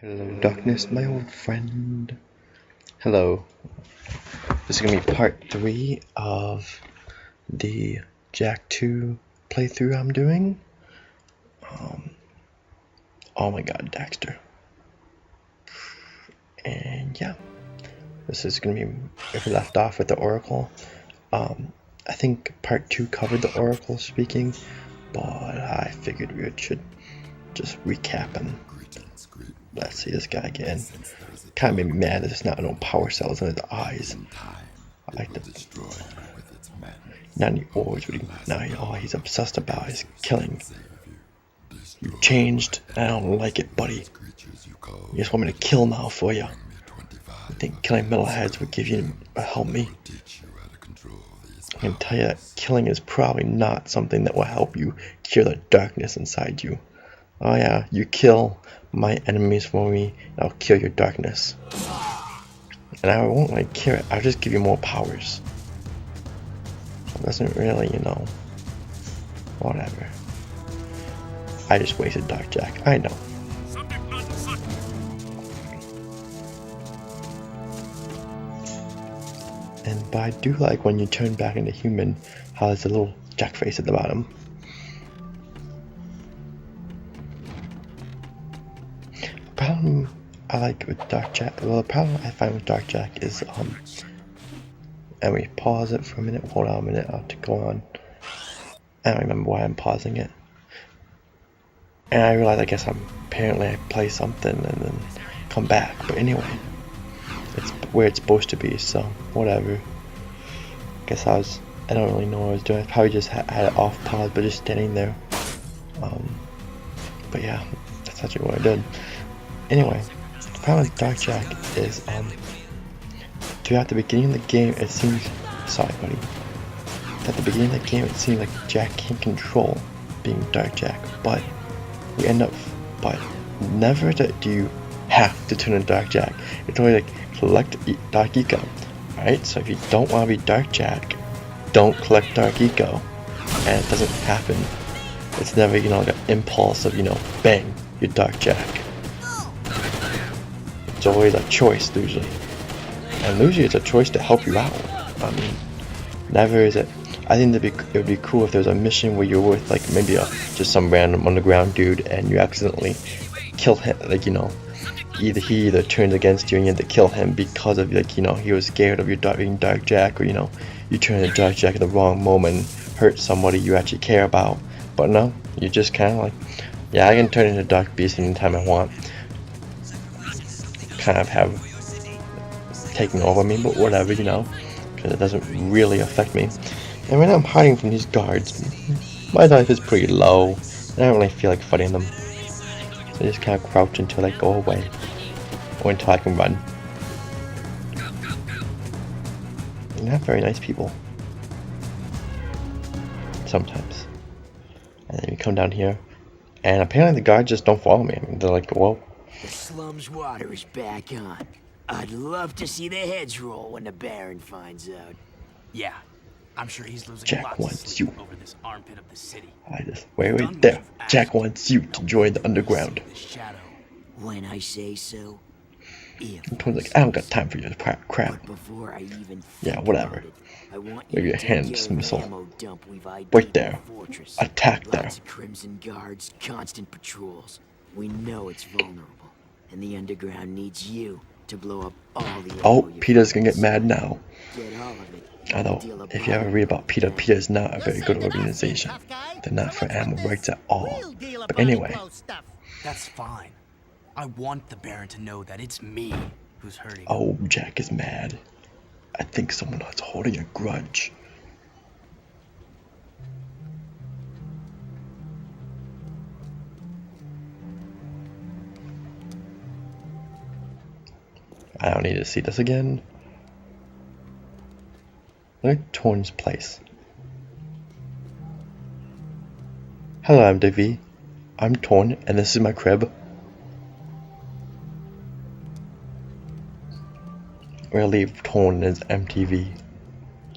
Hello, darkness, my old friend. Hello. This is gonna be part 3 of the Jack 2 playthrough I'm doing. Oh my god, Daxter. And yeah, this is gonna be if we left off with the Oracle. I think part 2 covered the Oracle speaking, but I figured we should just recap and let's see this guy again. Kind of made me mad that there's not no power cells in his eyes. I like the not any ores, but all he's obsessed about is killing. You changed, and I don't like it, buddy. You just want me to kill now for you. You think killing metalheads would give you help me? I can tell you that killing is probably not something that will help you cure the darkness inside you. Oh yeah, you kill my enemies for me, and I'll kill your darkness. And I won't like cure it, I'll just give you more powers. So it doesn't really, whatever. I just wasted Dark Jack, I know. But I do like when you turn back into human, how there's a little Jack face at the bottom. The problem I like with Dark Jack, well, the problem I find with Dark Jack is, and we pause it for a minute, hold on a minute, I'll have to go on. I don't remember why I'm pausing it. And I realize, I guess apparently I play something and then come back, but anyway. It's where it's supposed to be, so whatever. Guess I don't really know what I was doing. I probably just had it off pause, but just standing there. But yeah, that's actually what I did. Anyway, the problem with Dark Jack is, throughout the beginning of the game, it seems, sorry buddy, at the beginning of the game it seems like Jack can't control being Dark Jack, but we end up, but never do you have to turn into Dark Jack. It's only like, collect Dark Eco. Alright, so if you don't want to be Dark Jack, don't collect Dark Eco. And it doesn't happen. It's never, like an impulse of, bang, you're Dark Jack. It's always a choice, usually. And usually it's a choice to help you out. I mean, never is it. I think it would be cool if there was a mission where you're with, like, maybe just some random underground dude and you accidentally kill him, like, he either turns against you and you have to kill him because of, like, he was scared of you being Dark Jack, or, you turn into Dark Jack at the wrong moment and hurt somebody you actually care about. But no, you just kind of like, yeah, I can turn into Dark Beast anytime I want. Kind of have taken over me, but whatever, because it doesn't really affect me. And right now I'm hiding from these guards. My life is pretty low, and I don't really feel like fighting them. So I just kind of crouch until they go away, or until I can run. They're not very nice people. Sometimes. And then you come down here, and apparently the guards just don't follow me. I mean, they're like, whoa. The slum's water is back on. I'd love to see the heads roll when the Baron finds out. Yeah, I'm sure he's losing Jack lots wants of sleep you. over this armpit of the city. I just wait there. Jack wants you to join the underground. The shadow. When I say so, if. And Tony's like, I don't got time for your crap. But before I even Yeah, whatever. about it, I want Wave you your to hand, take care of the dismissal. ammo dump we've ID'd Wait in there. the fortress. Attack there. Lots of Krimzon guards, constant patrols. We know it's vulnerable, and the underground needs you to blow up all the Oh, ammo you Peter's gonna get produce. mad now. Get all of it. Although, if you ever read about Peter, Peter is not a very good organization. They're not for animal rights at all. But anyway, That's fine. I want the Baron to know that it's me who's hurting. oh, Jack is mad. I think someone is holding a grudge. I don't need to see this again. Look at Torn's place. Hello, I'm Davy. I'm Torn, and this is my crib. We'll leave Torn and his MTV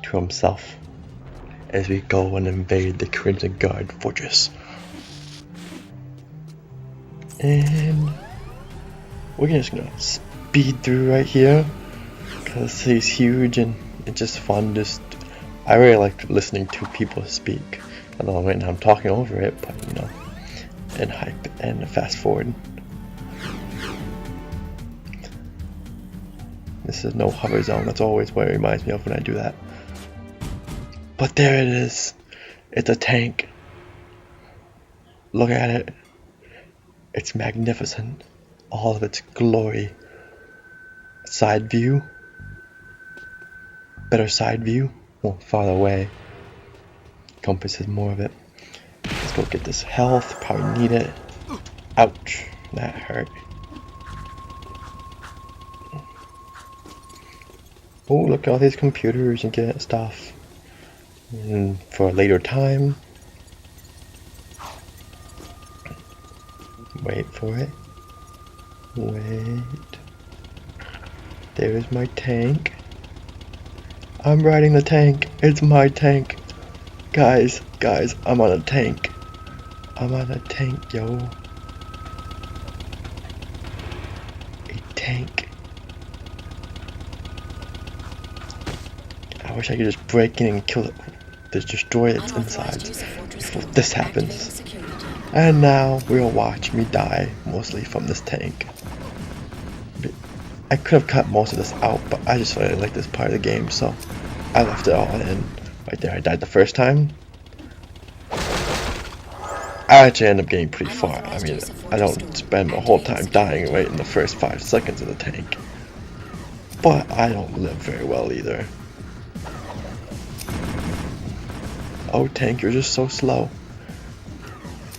to himself as we go and invade the Krimzon Guard fortress. And we're just gonna speed through right here because he's huge and it's just fun. I really like listening to people speak. Although right now I'm talking over it, but you know, and hype and fast forward. This is no hover zone. That's always what it reminds me of when I do that. But there it is. It's a tank. Look at it. It's magnificent. All of its glory. Side view. Better side view. Well, farther away. Compass is more of it. Let's go get this health. Probably need it. Ouch. That hurt. Oh, look at all these computers and get stuff. And for a later time. Wait for it. Wait. There's my tank. I'm riding the tank. It's my tank. Guys, I'm on a tank. I'm on a tank, yo. A tank. I wish I could just break in and kill it. Just destroy its insides before this happens. And now we'll watch me die, mostly from this tank. I could have cut most of this out, but I just really like this part of the game, so I left it all in. Right there, I died the first time. I actually end up getting pretty far. I mean, I don't spend the whole time dying right in the first 5 seconds of the tank. But I don't live very well either. Oh, tank, you're just so slow.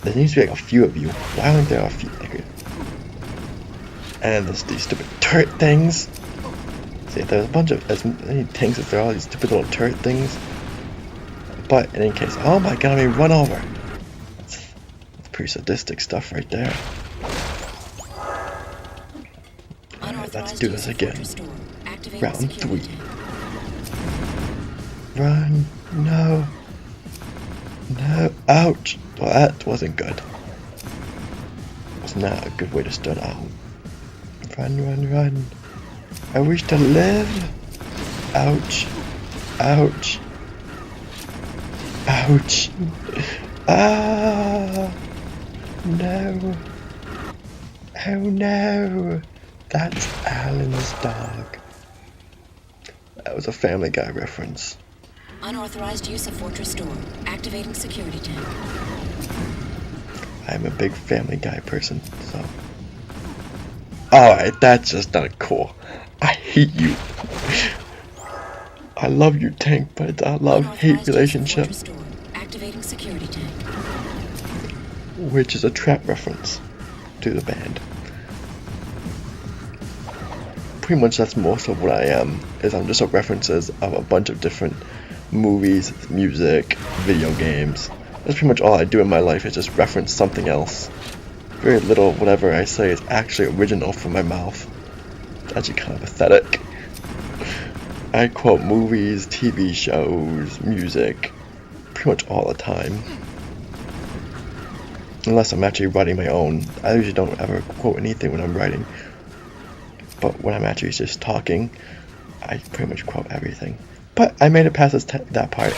There needs to be like a few of you. Why aren't there a few? And there's these stupid turret things. See, there's a bunch of as many tanks as there are these stupid little turret things. But in any case, oh my god, I mean, run over. That's pretty sadistic stuff right there. Alright, let's do this again. Round 3. Run. No. No. Ouch. Well, that wasn't good. It's not a good way to start out. Run. I wish to live. Ouch. Ouch. Ouch. Ah. No. Oh no. That's Alan's dog. That was a Family Guy reference. Unauthorized use of Fortress Door. Activating security tank. I'm a big Family Guy person, so. Alright, that's just not cool. I hate you. I love you, tank, but it's a love-hate relationship. Activating security tank. Which is a trap reference to the band. Pretty much that's most of what I am, is I'm just a references of a bunch of different movies, music, video games. That's pretty much all I do in my life, is just reference something else. Very little of whatever I say is actually original from my mouth. It's actually kind of pathetic. I quote movies, TV shows, music, pretty much all the time. Unless I'm actually writing my own. I usually don't ever quote anything when I'm writing. But when I'm actually just talking, I pretty much quote everything. But I made it past that part.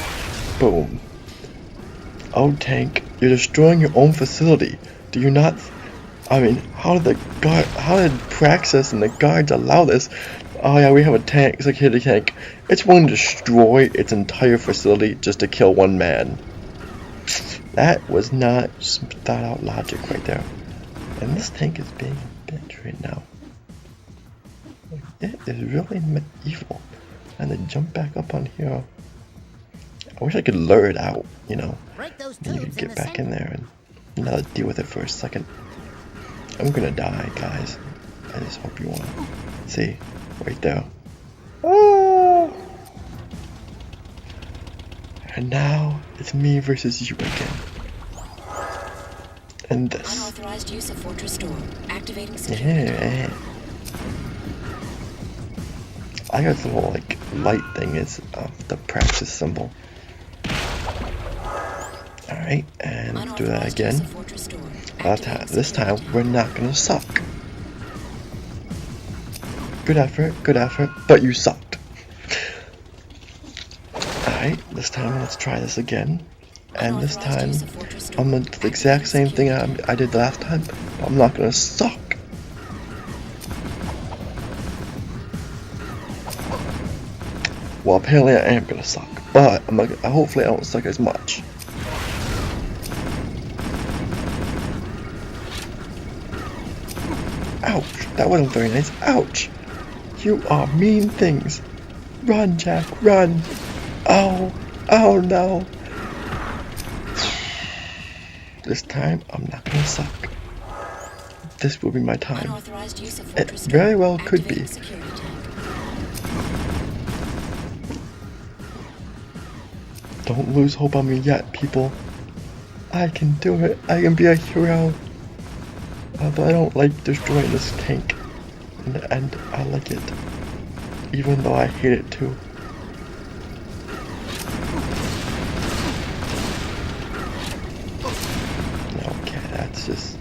Boom. Oh, tank, you're destroying your own facility. Do you not? I mean, how did Praxis and the guards allow this? Oh yeah, we have a tank, security tank. It's willing to destroy its entire facility just to kill one man. That was not thought out logic right there. And this tank is being a bitch right now. It is really evil. And then jump back up on here. I wish I could lure it out, you know. You could get back in there and not deal with it for a second. I'm gonna die, guys. I just hope you wanna see right there. Oh! And now it's me versus you again. And this. Unauthorized use of Fortress Door. Activating security. Yeah. I got the little like light thing is the Praxis symbol. Alright, and do that again. This time we're not gonna suck. good effort, but you sucked. Alright, this time let's try this again. And this time, I'm gonna do the exact same thing I did the last time, but I'm not gonna suck. Well, apparently I am gonna suck, but hopefully I don't suck as much. Ouch, that wasn't very nice. Ouch! You are mean things. Run, Jack, run! Oh, oh no! This time, I'm not gonna suck. This will be my time. It very well could be. Don't lose hope on me yet, people. I can do it. I can be a hero. Although I don't like destroying this tank. In the end, I like it. Even though I hate it too. Okay, this is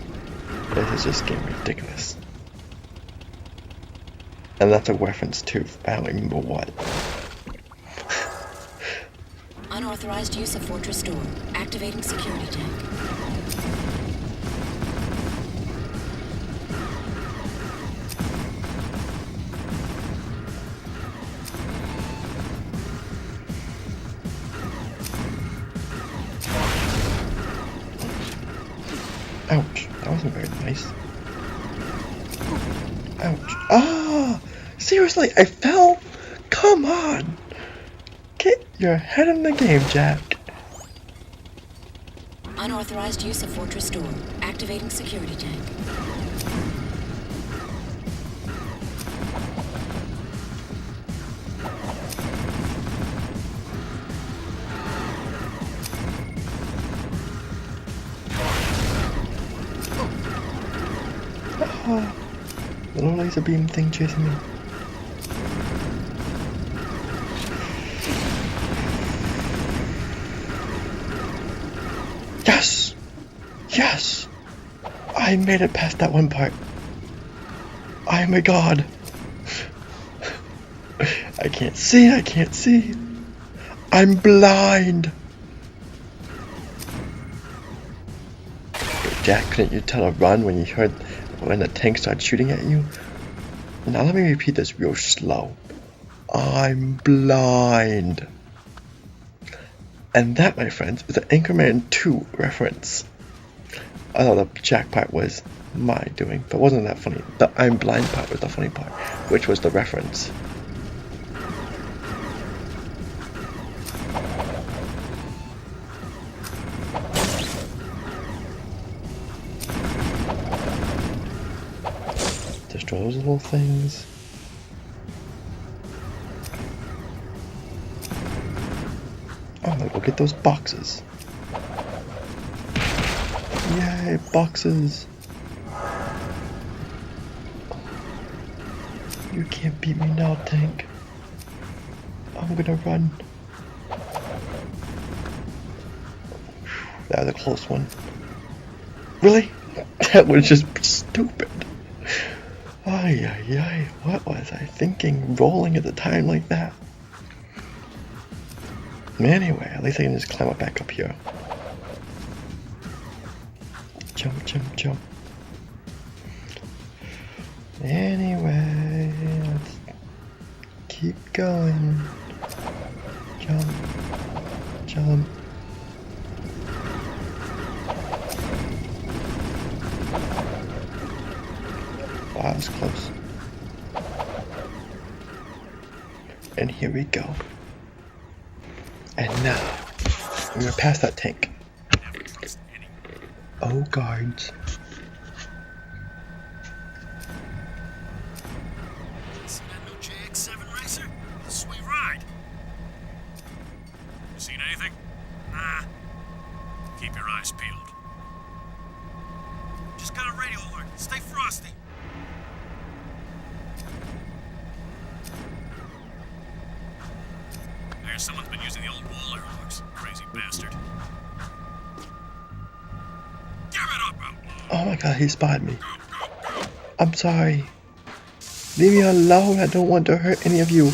just getting ridiculous. And that's a reference to, I don't remember what. Unauthorized use of Fortress Door. Activating security tank. Ouch, that wasn't very nice. Ouch. Ah! Seriously, I fell? Come on! Get your head in the game, Jack. Unauthorized use of Fortress Door. Activating security tank. Ah, little laser beam thing chasing me. Yes! Yes! I made it past that one part. I am a god. I can't see, I can't see. I'm blind. Jack, couldn't you tell to run when you heard when the tank started shooting at you? Now let me repeat this real slow. I'm blind. And that, my friends, is an Anchorman 2 reference. I thought the Jack part was my doing, but wasn't that funny. The I'm blind part was the funny part, which was the reference. Destroy those little things. I'm gonna go get those boxes. Yay, boxes! You can't beat me now, tank. I'm gonna run. That was a close one. Really? That was just stupid. Ay, ay, ay. What was I thinking? Rolling at the time like that? Anyway, at least I can just climb up back up here. Jump, jump, jump. Anyway, let's keep going. Jump, jump. Wow, that was close. And here we go. And now, we're gonna pass that tank. Oh, guards. See that new JX7 racer? A sweet ride. You seen anything? Nah. Keep your eyes peeled. Just got a radio alert. Stay frosty. There's someone's been using the old wall airlocks. Crazy bastard. Give it up, outlaw. Oh my god, he spotted me. I'm sorry. Leave me alone. I don't want to hurt any of you.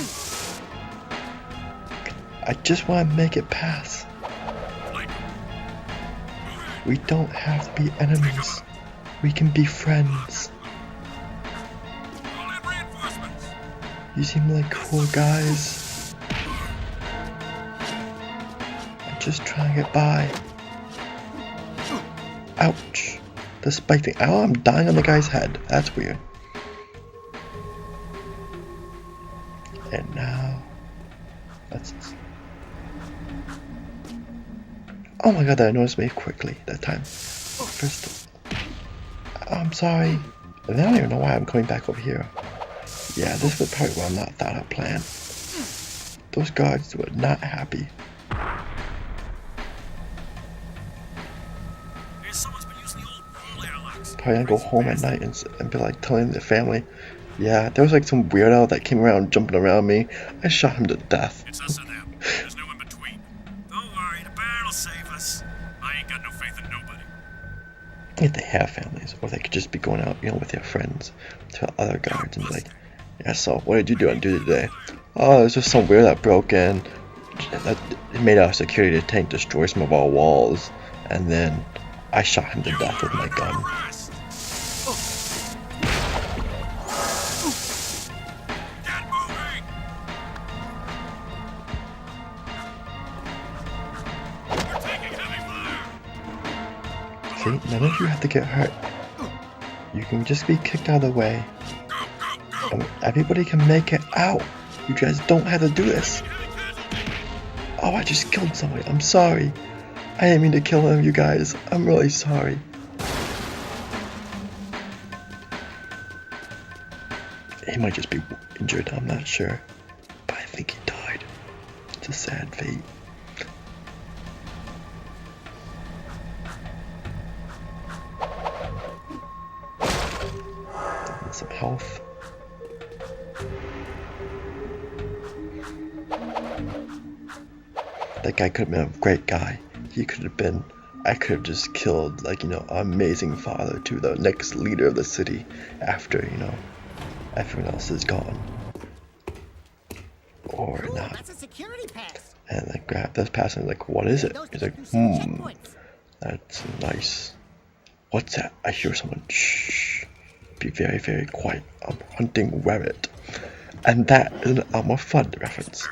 I just want to make it pass. We don't have to be enemies. We can be friends. You seem like cool guys. I'm just trying to get by. Ouch. The spike thing. Oh, I'm dying on the guy's head. That's weird. And now... Let's... Oh my god, that noticed me quickly that time. First... I'm sorry. And I don't even know why I'm coming back over here. Yeah, this was probably well not thought out plan. Those guards were not happy. Probably gonna go home at night and be like telling the family, yeah, there was like some weirdo that came around jumping around me. I shot him to death. It's us and them. There's no in between. Don't worry, the Baron will save us. I ain't got no faith in nobody. If they have families, or they could just be going out, you know, with their friends to other guards and be like, yeah, so what did you do on duty today? Oh, there's just some weirdo that broke in. That made our security tank destroy some of our walls, and then I shot him to death with my gun. See, none of you have to get hurt. You can just be kicked out of the way. And everybody can make it out. You guys don't have to do this. Oh, I just killed somebody. I'm sorry. I didn't mean to kill him, you guys. I'm really sorry. He might just be injured, I'm not sure. But I think he died. It's a sad fate. And some health. That guy could have been a great guy. He could have been, I could have just killed, like, you know, an amazing father to the next leader of the city after, you know, everyone else is gone. Or not. That's a security pass. And like grab this pass and like, what is it? He's like, that's nice. What's that? I hear someone. Shh. Be very, very quiet. I'm hunting rabbit. And that is an Elmer Fudd reference.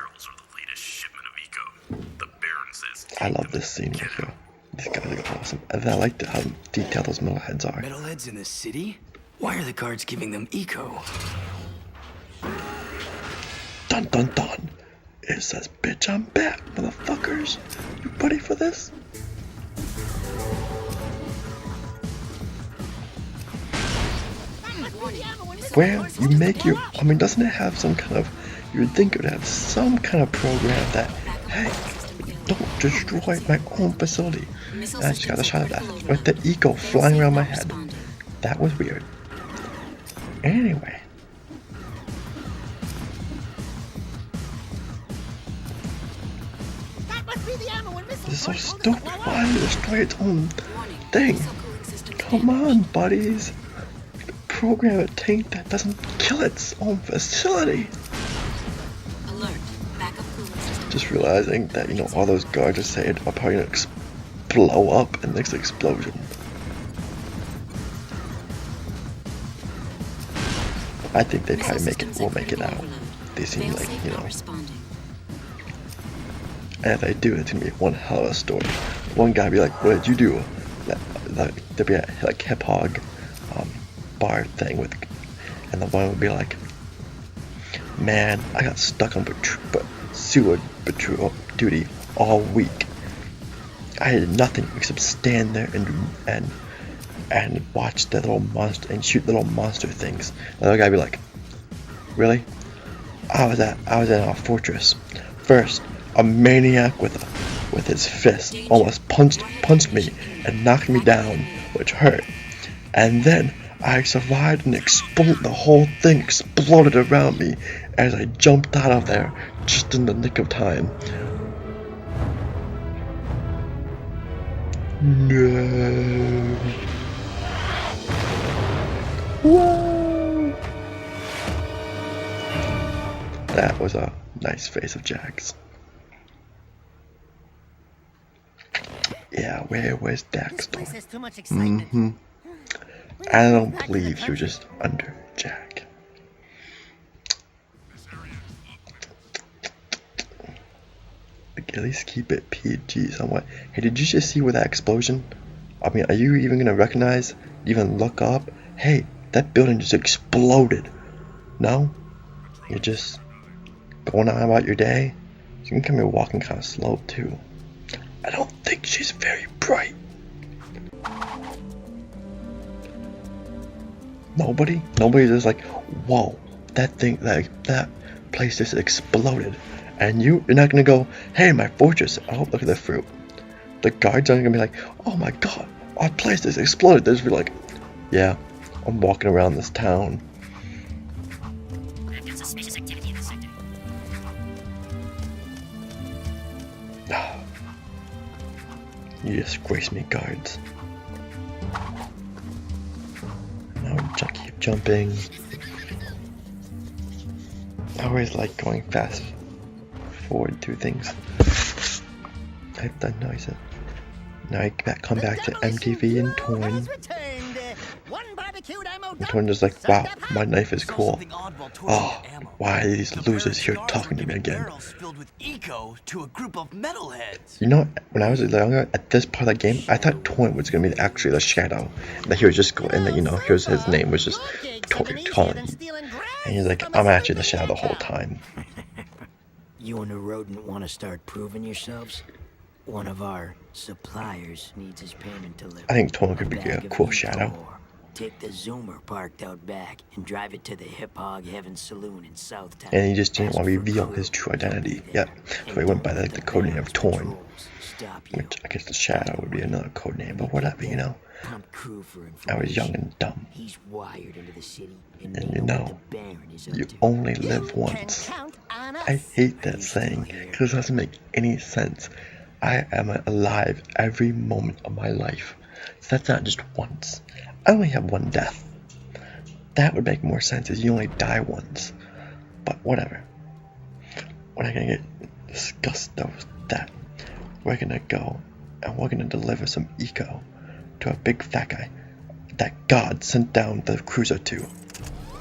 I love this scene right here. These guys are awesome. And then I like how detailed those metalheads are. Metalheads in the city? Why are the guards giving them eco? Dun dun dun. It says, bitch, I'm back, motherfuckers. You ready for this? Where you make your, I mean, doesn't it have some kind of, you would think it would have some kind of program that, hey, don't destroy my own facility. And I just got a shot of that with the eco flying around my head. That was weird. Anyway. This is so stupid. Why did it destroy its own thing? Come on, buddies. Program a tank that doesn't kill its own facility. Just realizing that, you know, all those guards are saying are probably gonna blow up in this explosion. I think they probably will make it out. They seem like, you know. And if they do, it's gonna be one hell of a story. One guy be like, what did you do? There'd be a like hip hog bar thing with, and the one would be like, man, I got stuck on sewer patrol duty all week. I did nothing except stand there and watch the little monster and shoot little monster things. The other guy would be like, really? I was in our fortress. First, a maniac with his fist almost punched me and knocked me down, which hurt. And then I survived and the whole thing exploded around me as I jumped out of there just in the nick of time. No. Whoa. That was a nice face of Jack's. Yeah, where was Daxter? I don't believe she was just under Jack. Like, at least keep it PG somewhat. Hey, did you just see where that explosion? I mean, are you even gonna recognize, even look up? Hey, that building just exploded. No? You're just going on about your day? You can come here walking kind of slow too. I don't think she's very bright. Nobody's just like, whoa, that thing, that place just exploded. And you're not gonna go, hey, my fortress, oh, look at the fruit. The guards aren't gonna be like, oh my god, our place just exploded. They'll just be like, yeah, I'm walking around this town. There's suspicious activity in the sector. You disgrace me, guards. Now we keep jumping. I always like going fast forward through things. I have that noise. Now I come back to MTV and Torn. And Torn is like, wow, my knife is cool. Oh, why are these losers here talking to me again? You know, when I was younger, at this part of the game, I thought Torn was gonna be actually the shadow. That he was just going, and that, you know, here's his name was just Torn. And he's like, I'm actually the shadow the whole time. You and the rodent want to start proving yourselves? One of our suppliers needs his payment delivered. I think Torn could be a cool shadow. Take the Zoomer parked out back and drive it to the Hip Hog Heaven Saloon in Southtown. And he just didn't want to reveal his true identity. Yep. So he went by like the codename of Torn. Which I guess the Shadow would be another codename, but whatever, you know. I was young and dumb. And you know, you only live once. I hate that saying because it doesn't make any sense. I am alive every moment of my life. So that's not just once. I only have one death. That would make more sense as you only die once. But whatever. We're not gonna get disgusted with that. We're gonna go and we're gonna deliver some eco to a big fat guy that God sent down the cruiser to.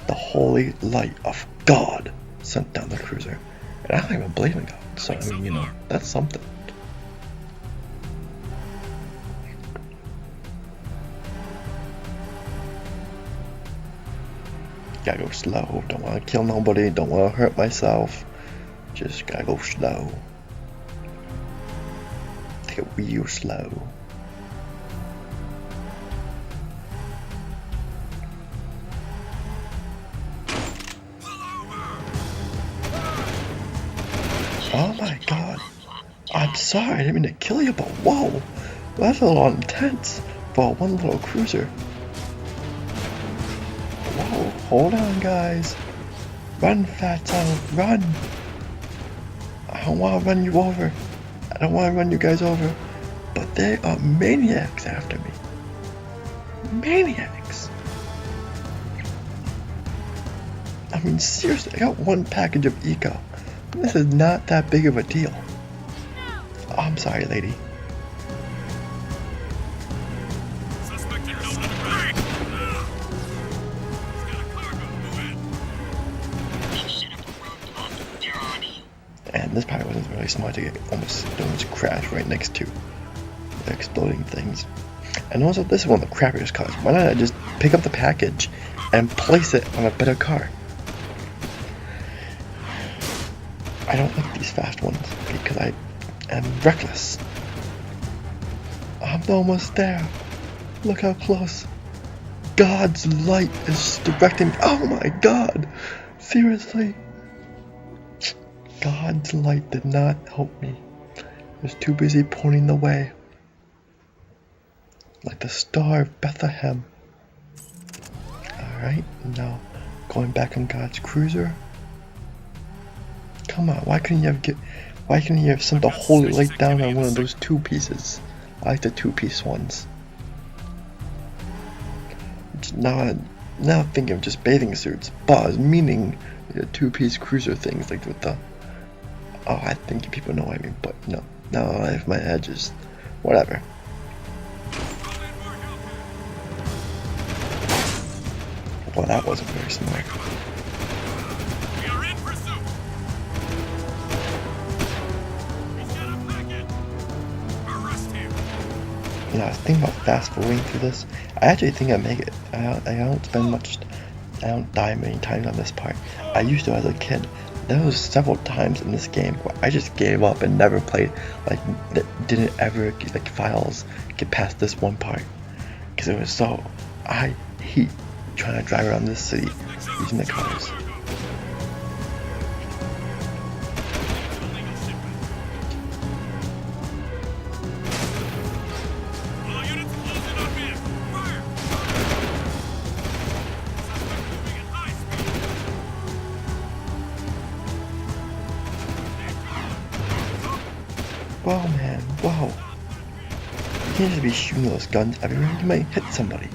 The holy light of God sent down the cruiser. And I don't even believe in God. So I mean, you know, that's something. Gotta go slow, don't wanna kill nobody, don't wanna hurt myself. Just gotta go slow. Take it real slow. Oh my god. I'm sorry, I didn't mean to kill you, but whoa. That's a little intense for one little cruiser. Whoa, hold on guys. Run, Fatso, run! I don't want to run you over. I don't want to run you guys over. But they are maniacs after me. Maniacs! I mean seriously, I got one package of eco. This is not that big of a deal. Oh, I'm sorry, lady. And this probably wasn't really smart to get almost crash right next to the exploding things. And also, this is one of the crappiest cars. Why not I just pick up the package and place it on a better car? I don't like these fast ones because I am reckless. I'm almost there. Look how close. God's light is directing me. Oh my god! Seriously? God's light did not help me. I was too busy pointing the way. Like the Star of Bethlehem. Alright, now going back on God's cruiser. Come on, why couldn't you have sent the holy light down on one of those two pieces? I like the two-piece ones. It's not Now thinking of just bathing suits. Buzz, meaning the two-piece cruiser things like with the... Oh, I think people know what I mean, but no. No, I have my edges. Whatever. Well, that wasn't very smart. We are in pursuit. He's got a packet. Arrest him. You know, I was thinking about fast forwarding through this. I actually think I make it. I don't spend much. I don't die many times on this part. I used to as a kid. There was several times in this game where I just gave up and never played. Like, didn't ever like files get past this one part because it was so. I hate trying to drive around this city using the cars. All units closing on me. Fire! Suspect moving at high speed. Whoa, man, whoa. You can't just be shooting those guns everywhere. You might hit somebody.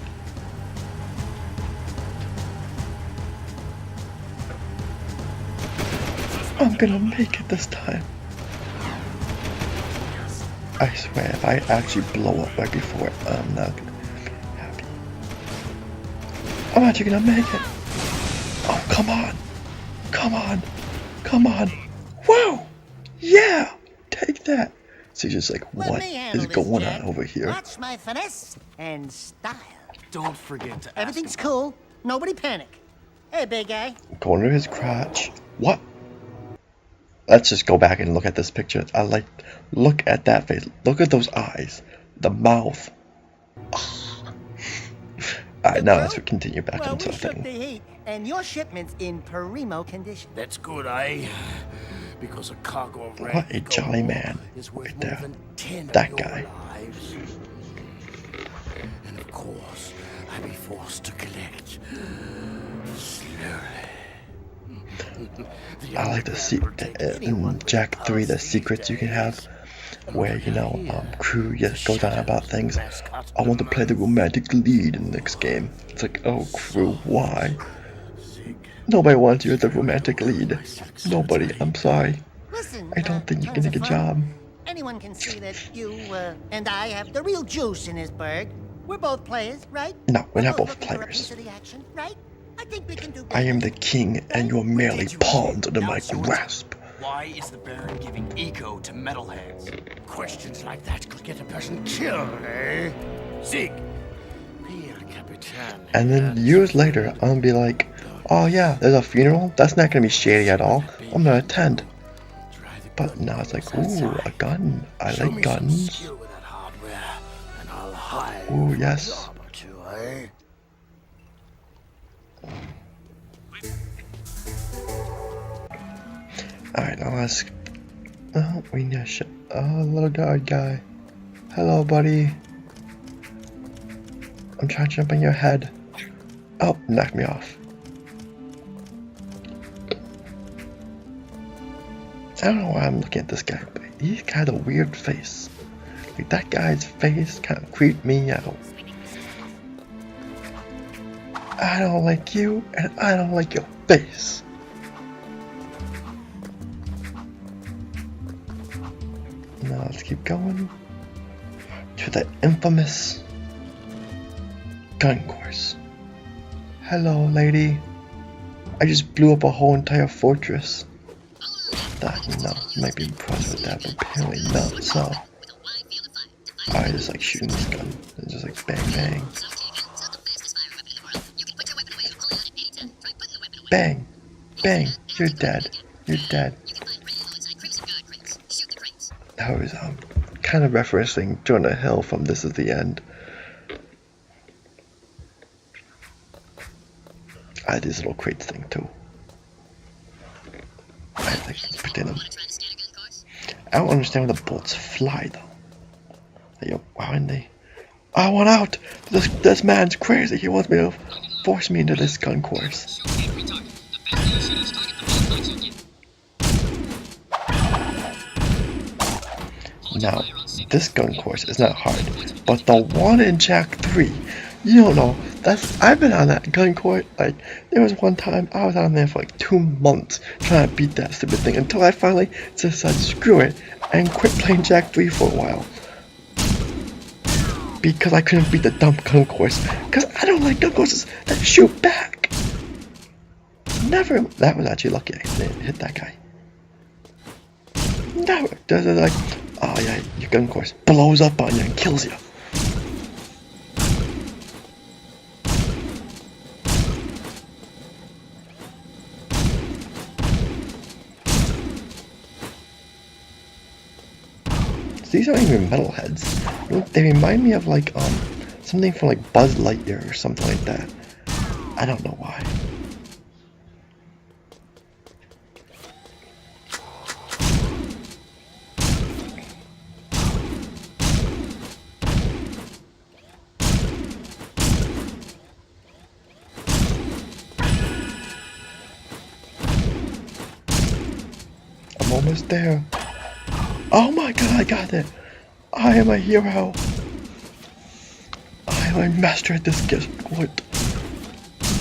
I'm gonna make it this time. I swear, if I actually blow up right before, I'm not gonna be happy. I'm actually gonna make it. Oh, come on. Come on. Come on. Wow. Yeah. Take that. So just like, what is going on over here? Watch my finesse and style. Don't forget to ask Everything's him. cool. Nobody panic. Hey, big guy. Going to his crotch. What? Let's just go back and look at this picture. Look at that face. Look at those eyes. The mouth. Alright, now let's continue back Well, into we the shook the thing. heat, and your shipment's in primo condition. That's good, eh? Because a cargo of What red a jolly gold man is worth right more there. than 10 That of your guy. lives. And of course, I'll be forced to collect slowly. The I like to see in Jack 3 the secrets you can have where, you know, crew just goes on about things. I want to play the romantic lead in the next game. It's like, oh crew, why? Nobody wants you as the romantic lead. Nobody, I'm sorry. Listen, I don't think you can tons make a of job. fun. Anyone can see that you and I have the real juice in this burg. We're both players, right? No, we're not both looking for a players. piece of the action, right? I think we can do I am the business. king and you're merely Did you read it? pawns under Now my it's your turn. grasp. Why is the Baron giving eco to metalheads? questions like that could get a person killed, eh? Zig, be el Capitan. And then years later, I'm gonna be like, oh yeah, there's a funeral? That's not gonna be shady at all. I'm gonna attend. But now it's like, ooh, a gun. I Show like me some guns. skill with that hardware, and I'll hire Ooh, you for yes. a job or two, eh? Alright, now let's... Oh, we need a ship. Oh, little guard guy. Hello, buddy. I'm trying to jump on your head. Oh, knocked me off. I don't know why I'm looking at this guy, but he's got a weird face. Like, that guy's face kind of creeped me out. I don't like you, and I don't like your face. Now let's keep going to the infamous gun course. Hello, lady. I just blew up a whole entire fortress. That, no, you might be impressed with that, but apparently not, so. I just like shooting this gun. It's just like bang, bang. Bang! Bang! You're dead. You're dead. That was kind of referencing Jonah Hill from This Is the End. I had this little crate thing too. I like pretend them. I don't understand why the bullets fly though. Like, why didn't they? I want out! This man's crazy. He wants me to force me into this gun course. Now, this gun course is not hard, but the one in Jack 3, you don't know, I've been on that gun court. Like, there was one time I was on there for like 2 months trying to beat that stupid thing until I finally just said screw it and quit playing Jak 3 for a while. Because I couldn't beat the dumb gun course. Because I don't like gun courses that shoot back. Never. That was actually lucky I didn't hit that guy. Never. They're like, oh yeah, your gun course blows up on you and kills you. These aren't even metalheads. They remind me of like something from like Buzz Lightyear or something like that. I don't know why. I'm almost there. Oh my god, I got it! I am a hero! I am a master at this sport.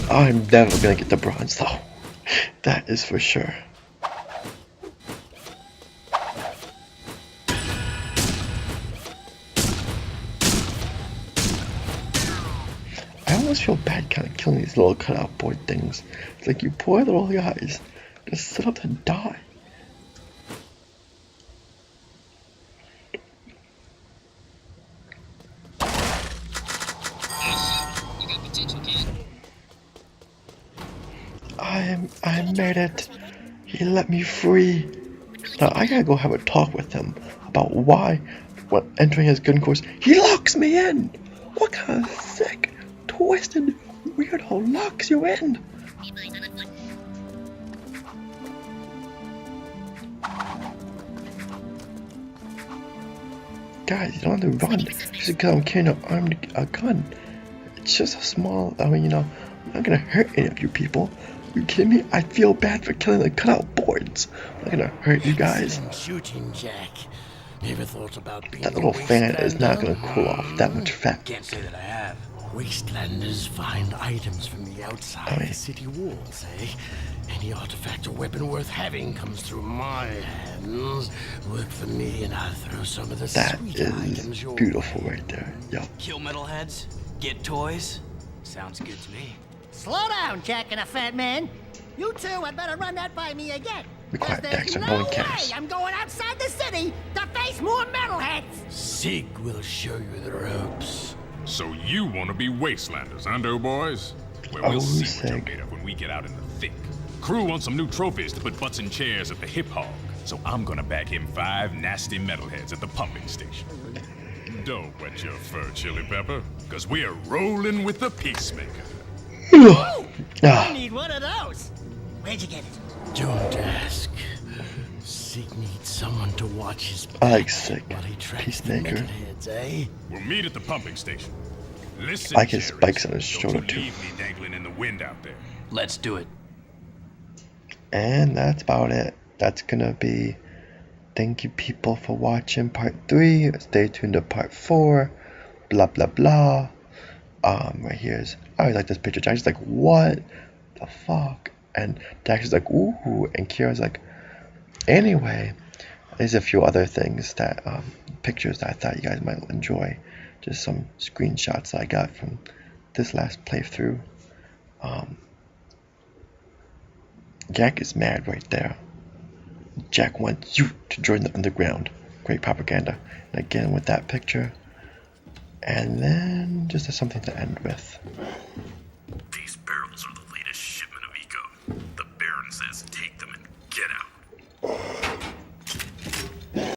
I'm never gonna get the bronze though. That is for sure. I almost feel bad kind of killing these little cutout board things. It's like, you poor little guys. Just set up to die. I made it. He let me free. Now I gotta go have a talk with him about why, when entering his gun course, he locks me in. What kind of sick, twisted, weirdo locks you in? Guys, you don't have to run just because I'm carrying a gun. It's just a small, I mean, you know, I'm not gonna hurt any of you people. Are you kidding me? I feel bad for killing the cutout boards. I'm not gonna hurt you guys. Shooting, Jak. Never thought about being That little fan is not gonna cool off that much fat. Can't say that I have. Wastelanders find items from the outside the city walls, eh? Any artifact or weapon worth having comes through my hands. Work for me and I'll throw some of the That sweet is items your beautiful way. right there. Yup. Kill metalheads? Get toys? Sounds good to me. Slow down, Jack and a fat man. You two had better run that by me again. Be quiet, There's Dexter. no No one way cares. I'm going outside the city to face more metalheads. Sig will show you the ropes. So you want to be Wastelanders, huh, doughboys? Well, Oh, we'll see what sick. you're made of when we get out in the thick. Crew wants some new trophies to put butts in chairs at the Hip Hog, so I'm gonna bag him 5 nasty metalheads at the pumping station. Don't wet your fur, Chili Pepper, because we are rolling with the Peacemaker. I Ah, need one of those. Where'd you get it? Don't ask. Sig needs someone to watch his back I like Sig. while he tracks the Peacemaker. metalheads, eh? We'll meet at the pumping station. Listen, I like his Jerry, spikes on his don't shoulder, you too. leave me dangling in the wind out there. Let's do it. and that's about it. That's gonna be. Thank you, people, for watching part 3. Stay tuned to part 4. Blah blah blah. Right here's. I always like this picture. Jack's like, what the fuck? And Dax is like, ooh. And Kira's like, anyway. There's a few other things that, pictures that I thought you guys might enjoy. Just some screenshots that I got from this last playthrough. Jack is mad right there. Jack wants you to join the underground. Great propaganda. And again with that picture. And then just something to end with. These barrels